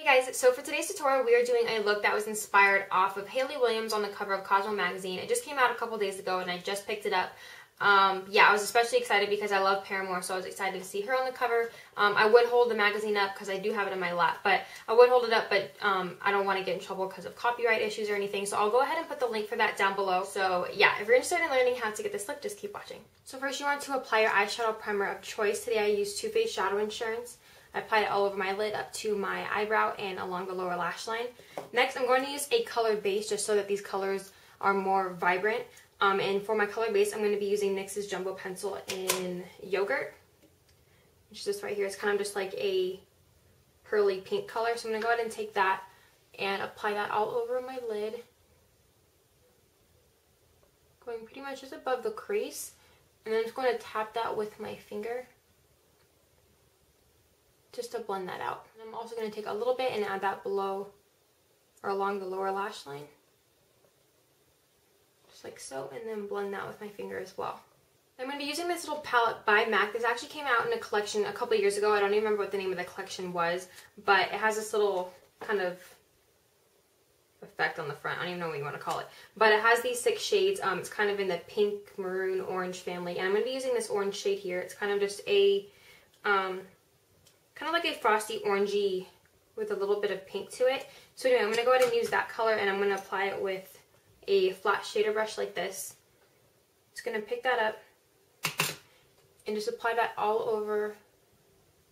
Hey guys, so for today's tutorial we are doing a look that was inspired off of Hayley Williams on the cover of Cosmo magazine. It just came out a couple days ago and I just picked it up. Yeah, I was especially excited because I love Paramore, so I was excited to see her on the cover. I would hold the magazine up because I do have it in my lap, but I would hold it up, but I don't want to get in trouble because of copyright issues or anything, so I'll go ahead and put the link for that down below. So yeah, if you're interested in learning how to get this look, just keep watching. So first you want to apply your eyeshadow primer of choice. Today I used Too Faced Shadow Insurance. I applied it all over my lid up to my eyebrow and along the lower lash line. Next, I'm going to use a colored base just so that these colors are more vibrant. And for my color base, I'm going to be using NYX's Jumbo Pencil in Yogurt, which is this right here. It's kind of just like a pearly pink color. So I'm going to go ahead and take that and apply that all over my lid, going pretty much just above the crease. And then I'm just going to tap that with my finger just to blend that out. And I'm also going to take a little bit and add that below or along the lower lash line, just like so, and then blend that with my finger as well. I'm going to be using this little palette by MAC. This actually came out in a collection a couple years ago. I don't even remember what the name of the collection was, but it has this little kind of effect on the front. I don't even know what you want to call it, but it has these 6 shades. It's kind of in the pink, maroon, orange family, and I'm going to be using this orange shade here. It's kind of just a kind of like a frosty orangey with a little bit of pink to it. So anyway, I'm going to go ahead and use that color and I'm going to apply it with a flat shader brush like this. Just going to pick that up and just apply that all over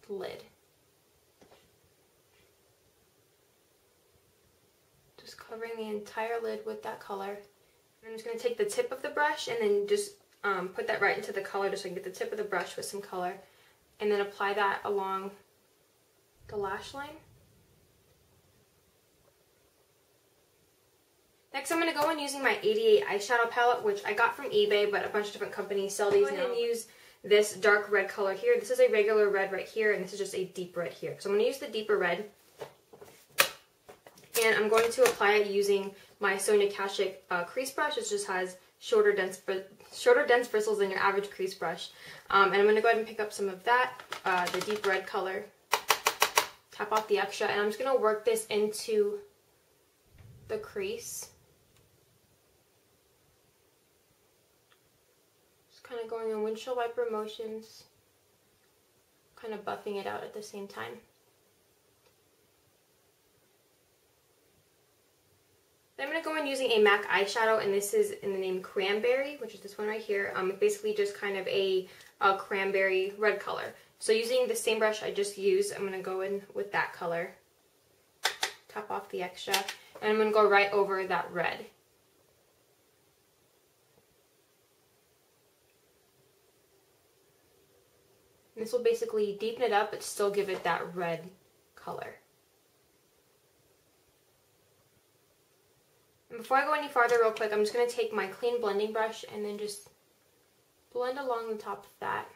the lid. Just covering the entire lid with that color. I'm just going to take the tip of the brush and then just put that right into the color just so I can get the tip of the brush with some color. And then apply that along the lash line. Next, I'm going to go in using my 88 eyeshadow palette, which I got from eBay, but a bunch of different companies sell these now. I'm going to use this dark red color here. This is a regular red right here, and this is just a deep red here. So I'm going to use the deeper red, and I'm going to apply it using my Sonia Kashuk crease brush, which just has shorter, dense bristles than your average crease brush. And I'm going to go ahead and pick up some of that, the deep red color, tap off the extra, and I'm just going to work this into the crease. Just kind of going in windshield wiper motions, kind of buffing it out at the same time. Then I'm going to go in using a MAC eyeshadow, and this is in the name Cranberry, which is this one right here. It's basically just kind of a cranberry red color. So using the same brush I just used, I'm going to go in with that color, tap off the extra, and I'm going to go right over that red. And this will basically deepen it up but still give it that red color. And before I go any farther real quick, I'm just going to take my clean blending brush and then just blend along the top of that.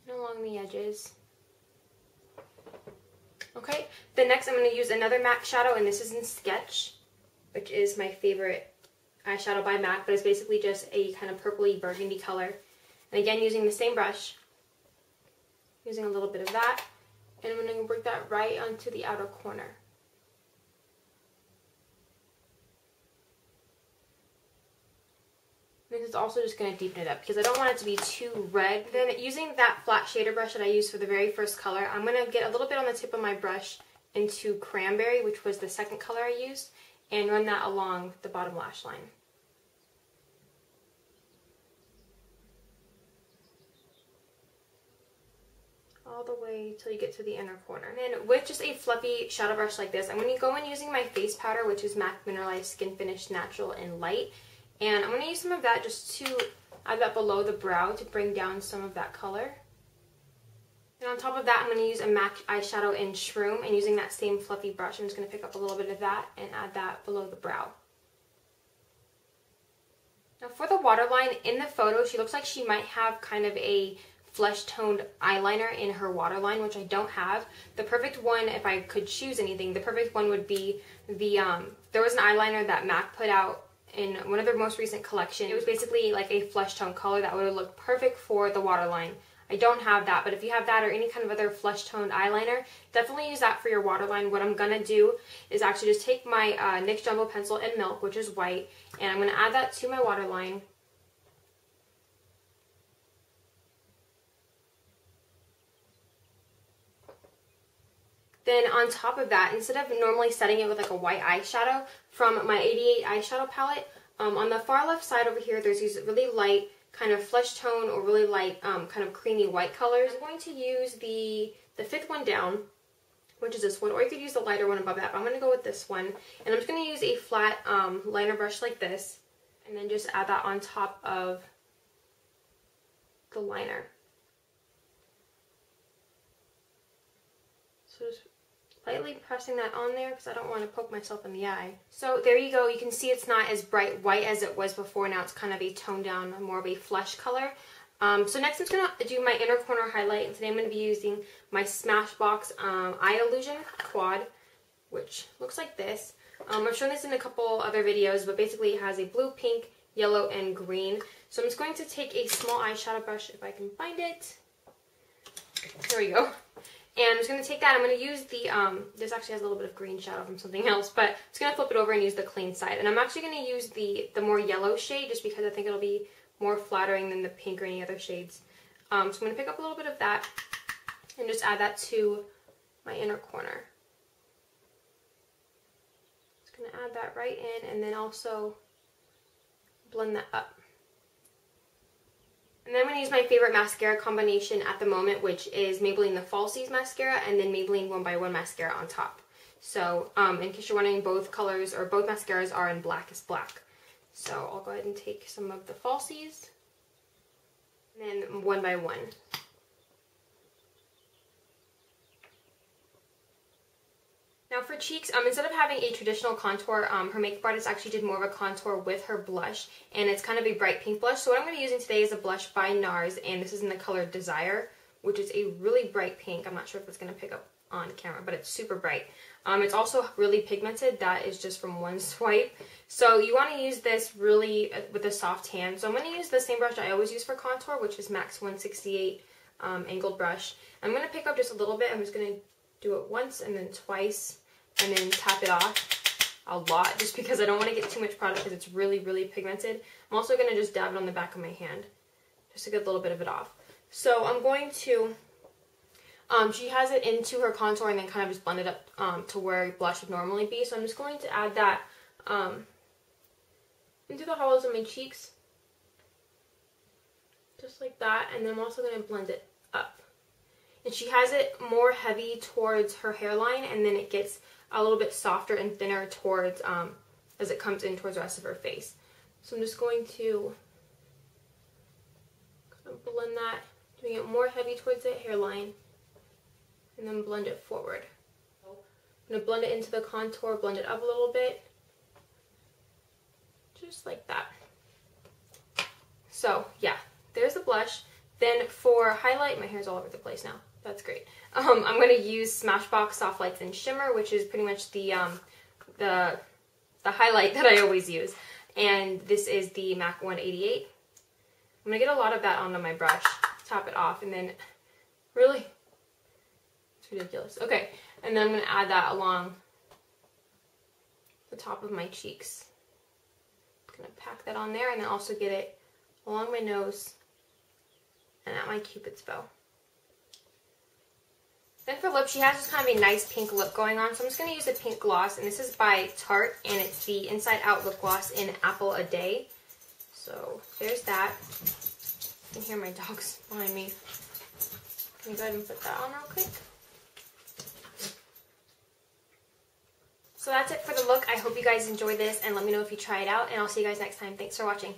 And along the edges. Okay, then next I'm going to use another MAC shadow, and this is in Sketch, which is my favorite eyeshadow by MAC, but it's basically just a kind of purpley burgundy color. And again, using the same brush, using a little bit of that, and I'm going to bring that right onto the outer corner. This is also just going to deepen it up because I don't want it to be too red. Then using that flat shader brush that I used for the very first color, I'm going to get a little bit on the tip of my brush into Cranberry, which was the second color I used, and run that along the bottom lash line. All the way till you get to the inner corner. And then with just a fluffy shadow brush like this, I'm going to go in using my face powder, which is MAC Mineralized Skin Finish Natural and Light. And I'm going to use some of that just to add that below the brow to bring down some of that color. And on top of that, I'm going to use a MAC eyeshadow in Shroom, and using that same fluffy brush, I'm just going to pick up a little bit of that and add that below the brow. Now for the waterline, in the photo, she looks like she might have kind of a flesh-toned eyeliner in her waterline, which I don't have. The perfect one, if I could choose anything, the perfect one would be the, there was an eyeliner that MAC put out in one of their most recent collection. It was basically like a flesh tone color that would have looked perfect for the waterline. I don't have that, but if you have that or any kind of other flesh toned eyeliner, definitely use that for your waterline. What I'm going to do is actually just take my NYX Jumbo Pencil in Milk, which is white, and I'm going to add that to my waterline. Then on top of that, instead of normally setting it with like a white eyeshadow from my 88 eyeshadow palette, on the far left side over here, there's these really light kind of flesh tone or really light kind of creamy white colors. I'm going to use the fifth one down, which is this one, or you could use the lighter one above that, but I'm going to go with this one. And I'm just going to use a flat liner brush like this, and then just add that on top of the liner. So just lightly pressing that on there because I don't want to poke myself in the eye. So there you go. You can see it's not as bright white as it was before. Now it's kind of a toned down, more of a flesh color. So next I'm just going to do my inner corner highlight, and today I'm going to be using my Smashbox Eye Illusion Quad, which looks like this. I've shown this in a couple other videos, but basically it has a blue, pink, yellow, and green. So I'm just going to take a small eyeshadow brush, if I can find it. There we go. And I'm just going to take that, I'm going to use the, this actually has a little bit of green shadow from something else, but I'm just going to flip it over and use the clean side. And I'm actually going to use the more yellow shade just because I think it'll be more flattering than the pink or any other shades. So I'm going to pick up a little bit of that and just add that to my inner corner. Just going to add that right in and then also blend that up. And then I'm going to use my favorite mascara combination at the moment, which is Maybelline the Falsies mascara and then Maybelline 1x1 mascara on top. So, in case you're wondering, both colors or both mascaras are in Blackest Black. So I'll go ahead and take some of the Falsies and then 1x1. Now for cheeks, instead of having a traditional contour, her makeup artist actually did more of a contour with her blush, and it's kind of a bright pink blush. So what I'm going to be using today is a blush by NARS, and this is in the color Desire, which is a really bright pink. I'm not sure if it's going to pick up on camera, but it's super bright. It's also really pigmented. That is just from one swipe. So you want to use this really with a soft hand. So I'm going to use the same brush I always use for contour, which is MAC 168 angled brush. I'm going to pick up just a little bit. I'm just going to do it once and then twice, and then tap it off a lot just because I don't want to get too much product because it's really, really pigmented. I'm also going to just dab it on the back of my hand just to get a little bit of it off. So I'm going to, she has it into her contour and then kind of just blend it up to where blush would normally be. So I'm just going to add that into the hollows of my cheeks, just like that, and then I'm also going to blend it up. And she has it more heavy towards her hairline, and then it gets a little bit softer and thinner towards, as it comes in towards the rest of her face. So I'm just going to kind of blend that, doing it more heavy towards the hairline, and then blend it forward. I'm going to blend it into the contour, blend it up a little bit, just like that. So yeah, there's the blush. Then for highlight, my hair's all over the place now. That's great. I'm going to use Smashbox Soft Lights and Shimmer, which is pretty much the highlight that I always use. And this is the MAC 188. I'm going to get a lot of that onto my brush, top it off, and then really, it's ridiculous. Okay, and then I'm going to add that along the top of my cheeks. I'm going to pack that on there and then also get it along my nose and at my Cupid's bow. Then for lips, she has this kind of a nice pink lip going on, so I'm just going to use a pink gloss, and this is by Tarte, and it's the Inside Out lip gloss in Apple a Day. So there's that. You can hear my dogs behind me. Can you go ahead and put that on real quick? So that's it for the look. I hope you guys enjoyed this, and let me know if you try it out, and I'll see you guys next time. Thanks for watching.